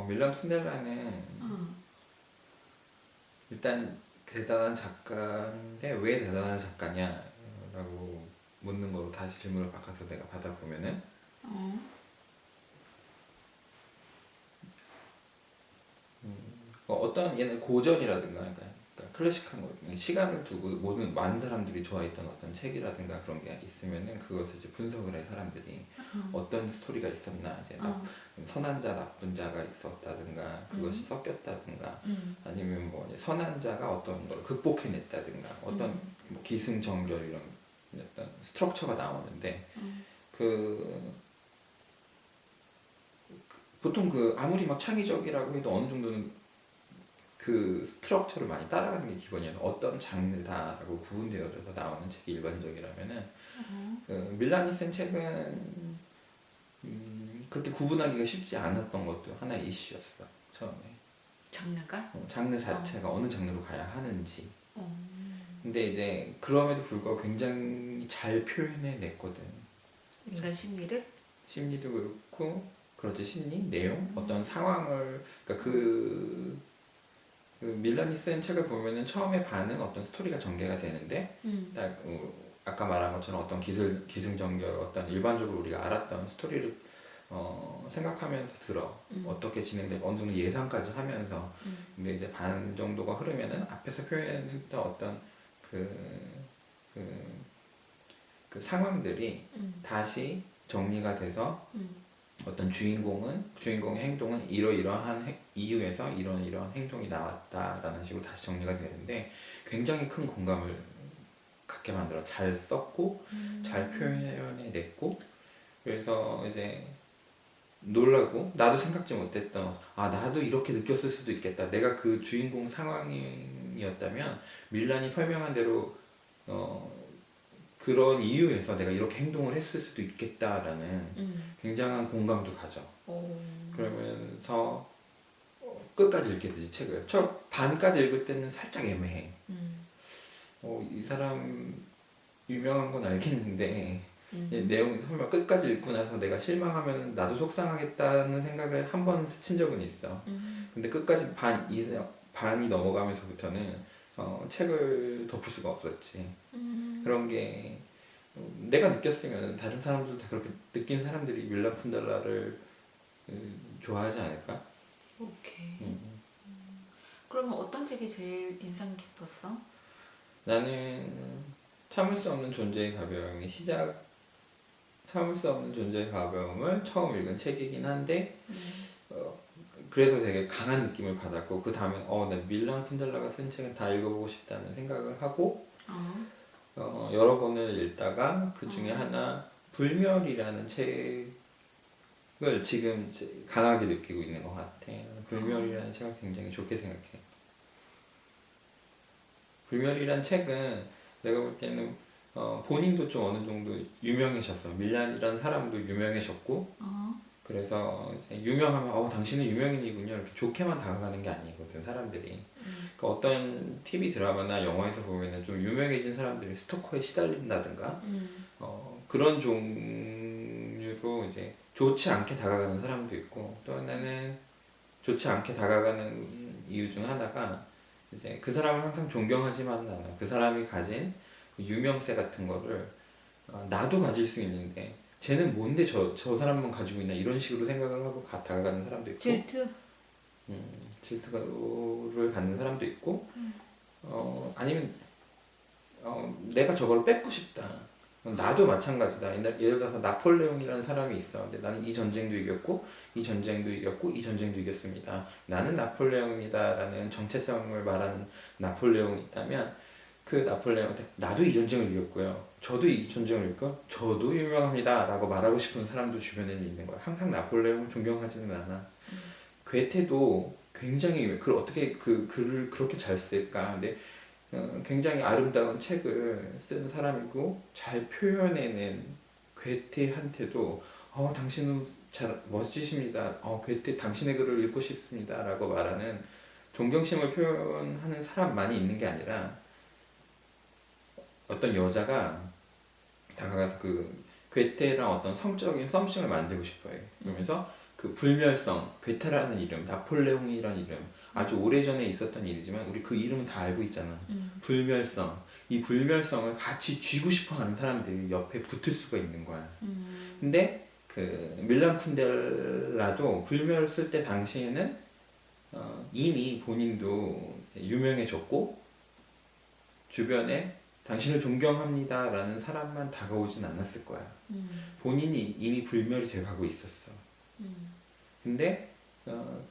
밀란 쿤델라는 응. 일단 대단한 작가인데 왜 대단한 작가냐라고 묻는 거로 다시 질문을 바꿔서 내가 받아보면은 어. 어떤 얘는 고전이라든가 그러니까 클래식한 거 시간을 두고 모든 많은 사람들이 좋아했던 어떤 책이라든가 그런 게 있으면은 그것을 이제 분석을 해 사람들이 어떤 스토리가 있었나 이제 어. 선한 자 나쁜 자가 있었다든가 그것이 음. 섞였다든가 음. 아니면 뭐 이제 선한 자가 어떤 걸 극복해냈다든가 어떤 뭐 기승전결 이런 어떤 스트럭처가 나오는데 그 보통 그 아무리 막 창의적이라고 해도 어느 정도는 그 스트럭처를 많이 따라가는 게 기본이어서 어떤 장르다라고 구분되어져서 나오는 책이 일반적이라면은 그 밀란이 쓴 책은 그렇게 구분하기가 쉽지 않았던 것도 하나의 이슈였어 처음에. 장르가? 장르 자체가 어느 장르로 가야 하는지. 어. 근데 이제 그럼에도 불구하고 굉장히 잘 표현해냈거든. 인간 심리를? 심리도 그렇고 그렇지 심리, 내용, 어떤 상황을 그러니까 그 밀란이 쓴 책을 보면은 처음에 반은 어떤 스토리가 전개가 되는데 딱 아까 말한 것처럼 어떤 기승전결 어떤 일반적으로 우리가 알았던 스토리를 생각하면서 들어 어떻게 진행되고 어느 정도 예상까지 하면서 근데 이제 반 정도가 흐르면은 앞에서 표현했던 어떤 그, 그, 그 상황들이 다시 정리가 돼서 어떤 주인공의 행동은 이러이러한 이유에서 이런 행동이 나왔다라는 식으로 다시 정리가 되는데 굉장히 큰 공감을 갖게 만들어 잘 썼고 잘 표현해냈고 그래서 이제 놀라고 나도 생각지 못했던 나도 이렇게 느꼈을 수도 있겠다 내가 그 주인공 상황이었다면 밀란이 설명한 대로 그런 이유에서 내가 이렇게 행동을 했을 수도 있겠다라는 굉장한 공감도 가져. 오. 그러면서 끝까지 읽게 되지 책을. 첫 반까지 읽을 때는 살짝 애매해. 이 사람 유명한 건 알겠는데 내용 설명 끝까지 읽고 나서 내가 실망하면 나도 속상하겠다는 생각을 한 번 스친 적은 있어. 근데 끝까지 반이 넘어가면서부터는 책을 덮을 수가 없었지. 그런 게 내가 느꼈으면 다른 사람들도 다 그렇게 느낀 사람들이 밀란 쿤델라를 좋아하지 않을까? 오케이. 그러면 어떤 책이 제일 인상 깊었어? 나는 참을 수 없는 존재의 가벼움이 참을 수 없는 존재의 가벼움을 처음 읽은 책이긴 한데 그래서 되게 강한 느낌을 받았고 그 다음에 나 밀란 쿤델라가 쓴 책은 다 읽어보고 싶다는 생각을 하고 여러 권을 읽다가 그 중에 하나 불멸이라는 책을 지금 이제 강하게 느끼고 있는 것 같아. 불멸이라는 책을 굉장히 좋게 생각해. 불멸이라는 책은 내가 볼 때는 본인도 좀 어느 정도 유명해졌어. 밀란이라는 사람도 유명해졌고 그래서 이제 유명하면 당신은 유명인이군요 이렇게 좋게만 다가가는 게 아니거든 사람들이. 그러니까 어떤 TV 드라마나 영화에서 보면은 좀 유명해진 사람들이 스토커에 시달린다든가 그런 종류로 이제 좋지 않게 다가가는 사람도 있고 또 하나는 좋지 않게 다가가는 이유 중 하나가 이제 그 사람을 항상 존경하지만은 않아. 그 사람이 가진 그 유명세 같은 거를 나도 가질 수 있는데 쟤는 뭔데 저 사람만 가지고 있나 이런 식으로 생각을 하고 다가가는 사람도 있고 질투? 질투를 갖는 사람도 있고 아니면 내가 저걸 뺏고 싶다. 나도 마찬가지다. 예를 들어서 나폴레옹이라는 사람이 있어. 근데 나는 이 전쟁도 이겼고 이 전쟁도 이겼고 이 전쟁도 이겼습니다. 나는 나폴레옹입니다라는 정체성을 말하는 나폴레옹이 있다면 그 나폴레옹한테 나도 이 전쟁을 이겼고요. 저도 이 전쟁을 이겼고 저도 유명합니다 라고 말하고 싶은 사람도 주변에는 있는 거야. 항상 나폴레옹을 존경하지는 않아. 괴테도 굉장히 어떻게 그 글을 그렇게 잘 쓸까? 근데 굉장히 아름다운 책을 쓴 사람이고 잘 표현해낸 괴테한테도 당신은 잘 멋지십니다. 괴테 당신의 글을 읽고 싶습니다 라고 말하는 존경심을 표현하는 사람만이 있는 게 아니라 어떤 여자가 다가가서 그 괴테랑 어떤 성적인 썸씽을 만들고 싶어요. 그러면서 그 불멸성, 괴테라는 이름, 나폴레옹이라는 이름 아주 오래전에 있었던 일이지만 우리 그 이름은 다 알고 있잖아. 불멸성. 이 불멸성을 같이 쥐고 싶어 하는 사람들이 옆에 붙을 수가 있는 거야. 근데 그 밀란 쿤델라도 불멸 쓸 때 당시에는 이미 본인도 이제 유명해졌고 주변에 당신을 존경합니다라는 사람만 다가오진 않았을 거야. 본인이 이미 불멸이 돼가고 있었어. 근데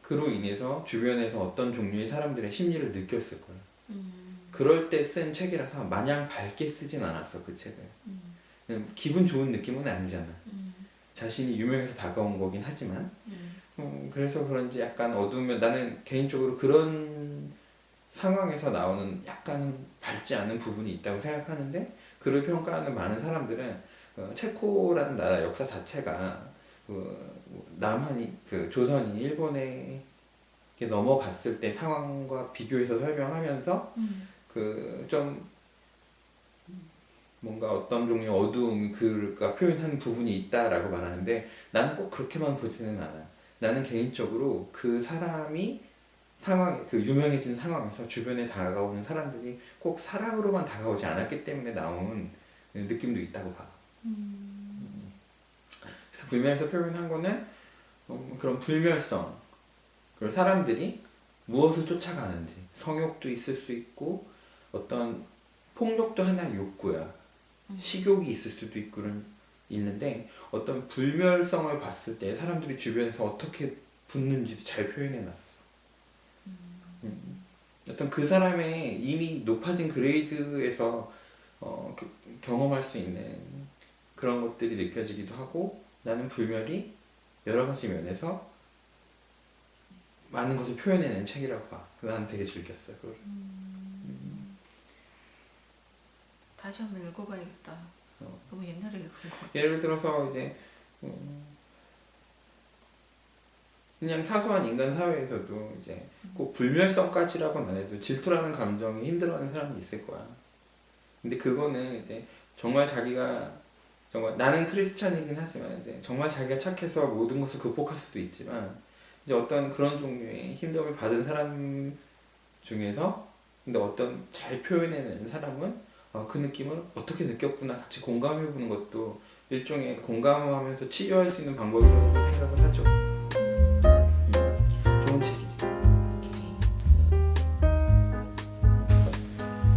그로 인해서 주변에서 어떤 종류의 사람들의 심리를 느꼈을 거야. 그럴 때 쓴 책이라서 마냥 밝게 쓰진 않았어, 그 책을. 기분 좋은 느낌은 아니잖아. 자신이 유명해서 다가온 거긴 하지만 그래서 그런지 약간 어두우면 나는 개인적으로 그런 상황에서 나오는 약간 밝지 않은 부분이 있다고 생각하는데 그를 평가하는 많은 사람들은 체코라는 나라 역사 자체가 남한이 그 조선이 일본에 이렇게 넘어갔을 때 상황과 비교해서 설명하면서 그 좀 뭔가 어떤 종류의 어두움 그가 표현하는 부분이 있다라고 말하는데 나는 꼭 그렇게만 보지는 않아. 나는 개인적으로 그 사람이 그 유명해진 상황에서 주변에 다가오는 사람들이 꼭 사랑으로만 다가오지 않았기 때문에 나온 느낌도 있다고 봐. 그래서 불멸에서 표현한 거는 그런 불멸성, 그리고 사람들이 무엇을 쫓아가는지 성욕도 있을 수 있고 어떤 폭력도 하나의 욕구야. 식욕이 있을 수도 있고 있는데 어떤 불멸성을 봤을 때 사람들이 주변에서 어떻게 붙는지도 잘 표현해놨어. 어떤 그 사람의 이미 높아진 그레이드에서 경험할 수 있는 그런 것들이 느껴지기도 하고 나는 불멸이 여러 가지 면에서 많은 것을 표현해낸 책이라고 봐. 나는 되게 즐겼어 그걸. 다시 한번 읽어봐야겠다. 너무 옛날에 읽은 거 같아. 예를 들어서 이제 그냥 사소한 인간 사회에서도 이제 꼭 불멸성까지라고는 안 해도 질투라는 감정이 힘들어하는 사람이 있을 거야. 근데 그거는 이제 정말 자기가 정말 나는 크리스찬이긴 하지만 이제 정말 자기가 착해서 모든 것을 극복할 수도 있지만 이제 어떤 그런 종류의 힘듦을 받은 사람 중에서 근데 어떤 잘 표현해내는 사람은 그 느낌을 어떻게 느꼈구나 같이 공감해보는 것도 일종의 공감하면서 치유할 수 있는 방법이라고 생각을 하죠.